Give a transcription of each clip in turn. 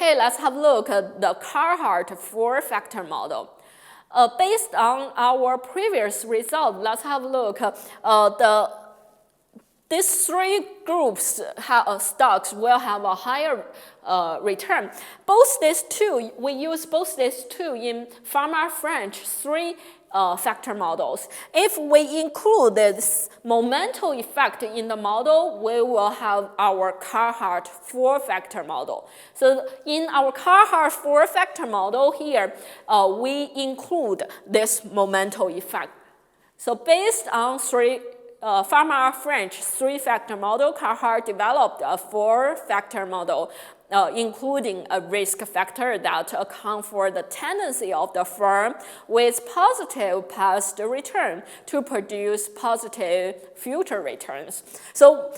Okay, let's have a look at the Carhart four-factor model. Based on our previous result, let's have a look these three groups stocks will have a higher return. Both these two, we use both these two in Pharma-French three-factor models. If we include this momentum effect in the model, we will have our Carhart four-factor model. So in our Carhart four-factor model here, we include this momentum effect. So based on Pharma-French three-factor model, Carhart developed a four-factor model, including a risk factor that accounts for the tendency of the firm with positive past return to produce positive future returns. So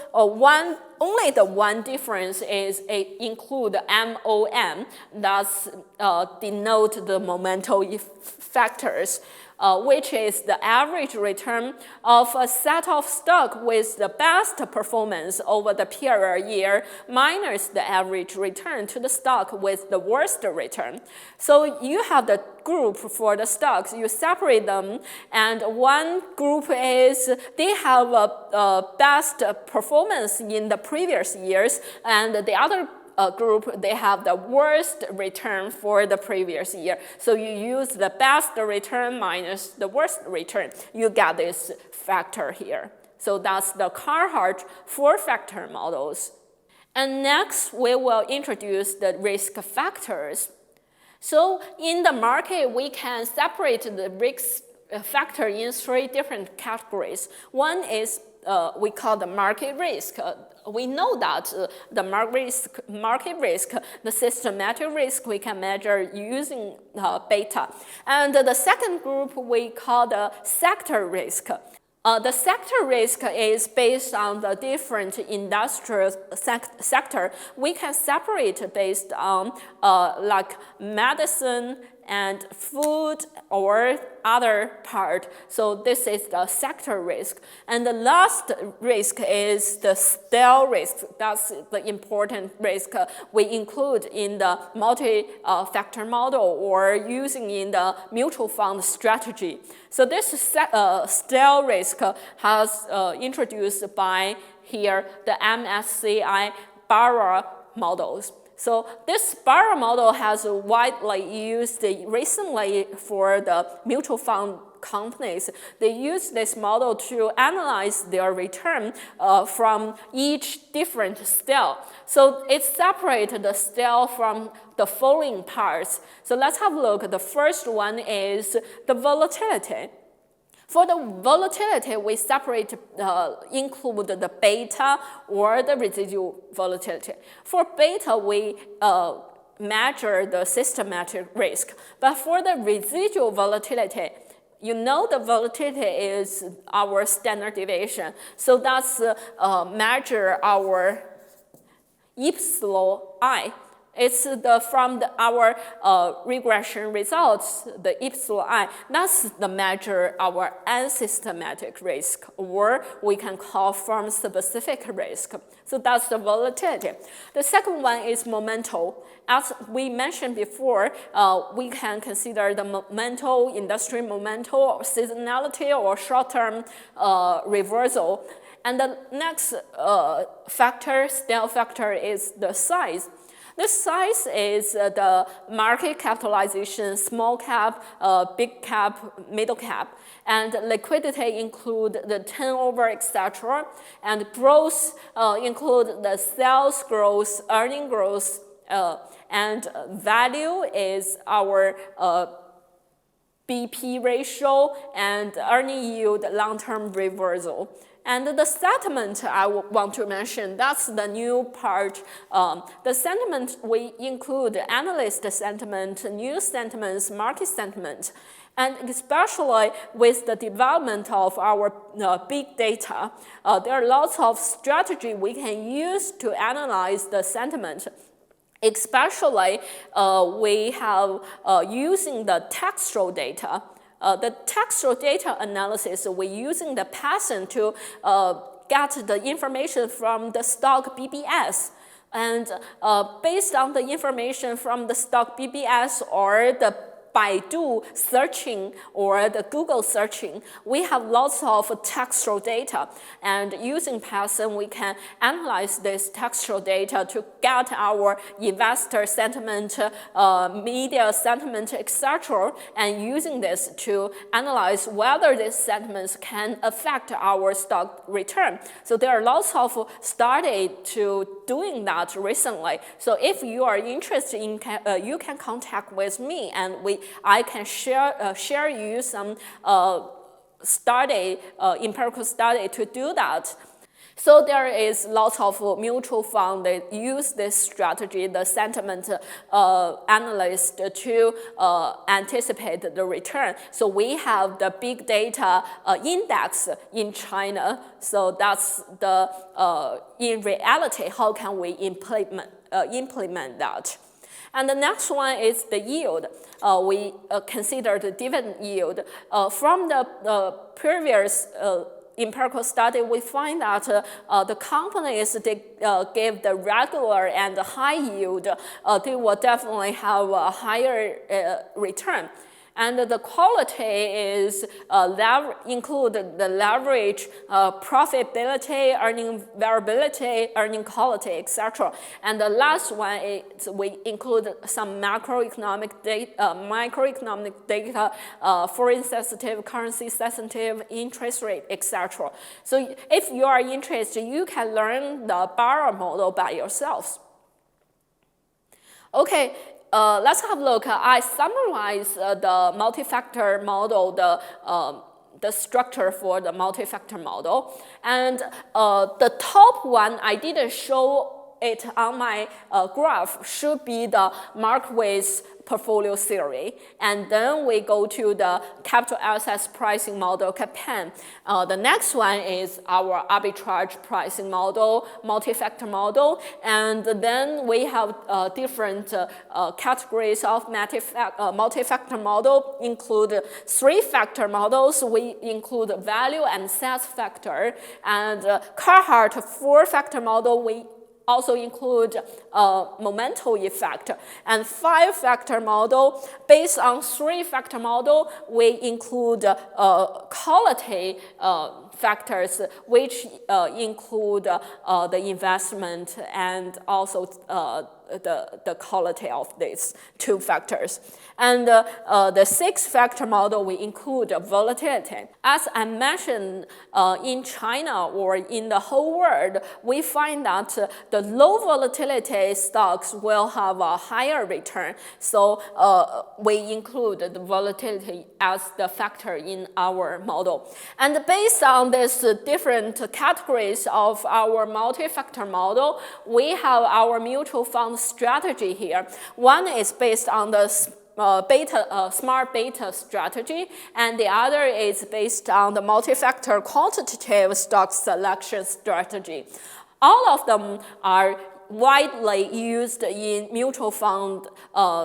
only the one difference is it include MOM, that's denote the momentum factors. Which is the average return of a set of stock with the best performance over the period year minus the average return to the stock with the worst return. So you have the group for the stocks, you separate them, and one group is they have a best performance in the previous years, and the other group, they have the worst return for the previous year. So you use the best return minus the worst return. You get this factor here. So that's the Carhart four-factor models. And next, we will introduce the risk factors. So in the market, we can separate the risk factor in three different categories. One is we call the market risk. We know that the market risk, the systematic risk, we can measure using beta. And the second group we call the sector risk. The sector risk is based on the different industrial sector. We can separate based on like medicine and food or other part. So this is the sector risk. And the last risk is the stale risk. That's the important risk we include in the multi-factor model or using in the mutual fund strategy. So this stale risk has introduced by here the MSCI Barra models. So this Barra model has widely used recently for the mutual fund companies. They use this model to analyze their return from each different style. So it separates the style from the following parts. So let's have a look. The first one is the volatility. For the volatility, we include the beta or the residual volatility. For beta, we measure the systematic risk. But for the residual volatility, you know the volatility is our standard deviation. So that's measure our epsilon I. It's from our regression results, the epsilon I. That's the measure our unsystematic risk, or we can call firm-specific risk. So that's the volatility. The second one is momentum. As we mentioned before, we can consider the momentum, industry momentum, or seasonality, or short-term reversal. And the next factor, stale factor, is the size. The size is the market capitalization, small cap, big cap, middle cap, and liquidity include the turnover, etc. And growth include the sales growth, earning growth, and value is our BP ratio and earning yield long-term reversal. And the sentiment I want to mention, that's the new part. The sentiment, we include analyst sentiment, news sentiments, market sentiment. And especially with the development of our big data, there are lots of strategy we can use to analyze the sentiment. Especially, we have using the textual data. The textual data analysis, we're using the pattern to get the information from the stock BBS. And based on the information from the stock BBS or the Baidu searching or the Google searching, we have lots of textual data. And using Python, we can analyze this textual data to get our investor sentiment, media sentiment, etc. And using this to analyze whether these sentiments can affect our stock return. So there are lots of studies to doing that recently. So if you are interested in, you can contact with me, and I can share you some empirical study to do that. So there is lots of mutual funds that use this strategy, the sentiment analyst, to anticipate the return. So we have the big data index in China. So that's the in reality, how can we implement that? And the next one is the yield. We consider the dividend yield. From the previous empirical study, we find that the companies that give the regular and the high yield, they will definitely have a higher return. And the quality is include the leverage, profitability, earning variability, earning quality, etc. And the last one is we include some macroeconomic data, foreign sensitive, currency sensitive, interest rate, etc. So if you are interested, you can learn the Barra model by yourselves. Okay. Let's have a look. I summarize the multi-factor model, the structure for the multi-factor model. And the top one, I didn't show it on my graph, should be the Markowitz portfolio theory. And then we go to the capital assets pricing model, CAPM. The next one is our arbitrage pricing model, multi-factor model. And then we have different categories of multi-factor model, include 3-factor models. We include value and size factor. And Carhart 4-factor model, we also include momentum effect. And 5-factor model, based on 3-factor model, we include quality factors, which include the investment and also the quality of these 2 factors. And the 6-factor model, we include volatility. As I mentioned, in China or in the whole world, we find that the low volatility stocks will have a higher return. So we include the volatility as the factor in our model. And based on these different categories of our multi-factor model, we have our mutual fund strategy here. One is based on the smart beta strategy, and the other is based on the multi-factor quantitative stock selection strategy. All of them are widely used in mutual fund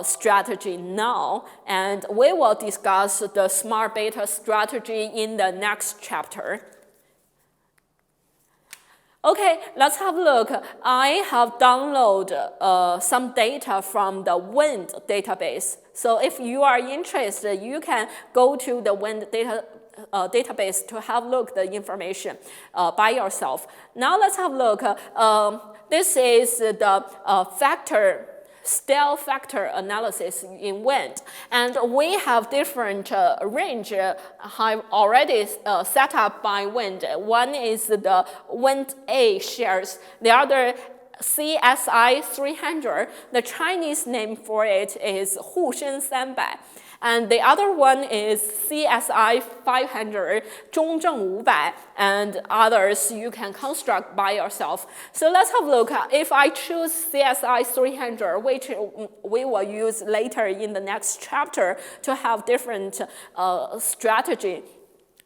strategy now, and we will discuss the smart beta strategy in the next chapter. Okay, let's have a look. I have downloaded some data from the WIND database. So if you are interested, you can go to the WIND database to have a look at the information by yourself. Now let's have a look. This is the scale factor analysis in WIND. And we have different range already set up by WIND. One is the WIND A shares. The other CSI 300. The Chinese name for it is 沪深300. And the other one is CSI 500, 中证500, and others you can construct by yourself. So let's have a look. If I choose CSI 300, which we will use later in the next chapter to have different strategy,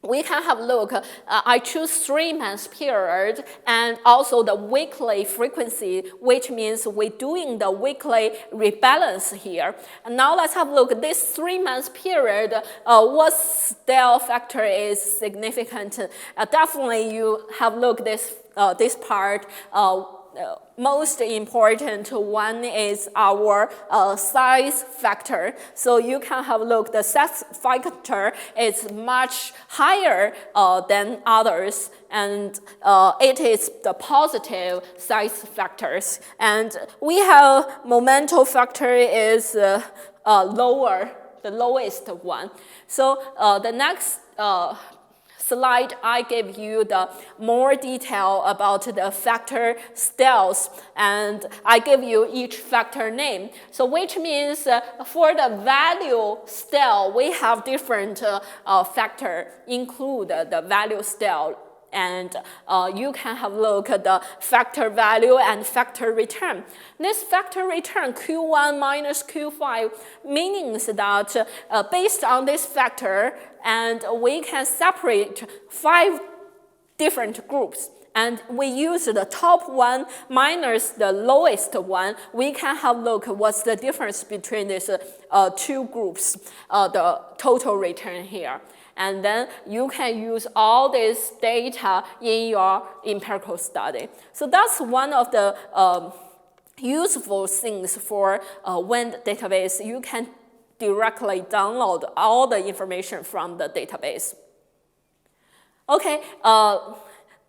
we can have a look. I choose 3 months period and also the weekly frequency, which means we're doing the weekly rebalance here. And now let's have a look. This 3 months period, what scale factor is significant? Definitely you have a look this part. most important one is our size factor. So you can have a look, the size factor is much higher than others, and it is the positive size factors. And we have momentum factor is lower, the lowest one. So the next slide, I give you the more detail about the factor styles, and I give you each factor name. So which means for the value style, we have different factor include the value style. And you can have a look at the factor value and factor return. This factor return, Q1 minus Q5, means that based on this factor, and we can separate 5 different groups. And we use the top one minus the lowest one. We can have a look at what's the difference between these 2 groups, the total return here. And then you can use all this data in your empirical study. So that's one of the useful things for Wind database. You can directly download all the information from the database. Okay,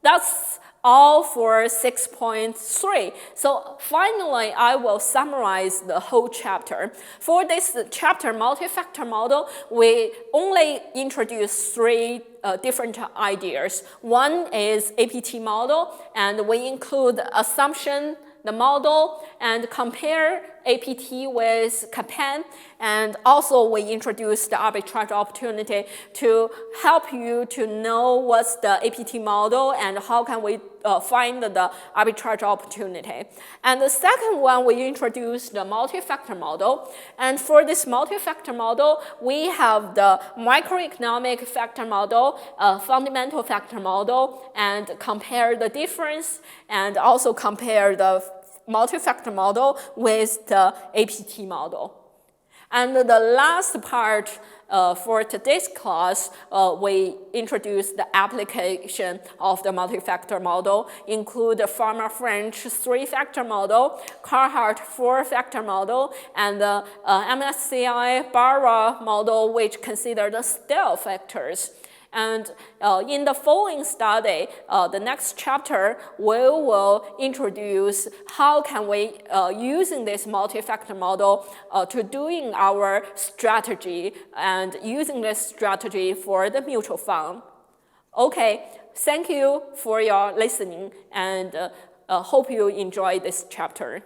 that's all for 6.3. So finally, I will summarize the whole chapter. For this chapter, multi-factor model, we only introduce 3 different ideas. One is APT model, and we include assumption, the model, and compare APT with CAPAN, and also we introduce the arbitrage opportunity to help you to know what's the APT model and how can we find the arbitrage opportunity. And the second one, we introduced the multi-factor model, and for this multi-factor model, we have the microeconomic factor model, fundamental factor model, and compare the difference, and also compare the multi-factor model with the APT model. And the last part for today's class, we introduced the application of the multi-factor model, include the Farmer-French 3-factor model, Carhart 4-factor model, and the MSCI Barra model, which consider the style factors. And in the following study, the next chapter, we will introduce how can we, using this multi-factor model to doing our strategy and using this strategy for the mutual fund. Okay, thank you for your listening, and hope you enjoy this chapter.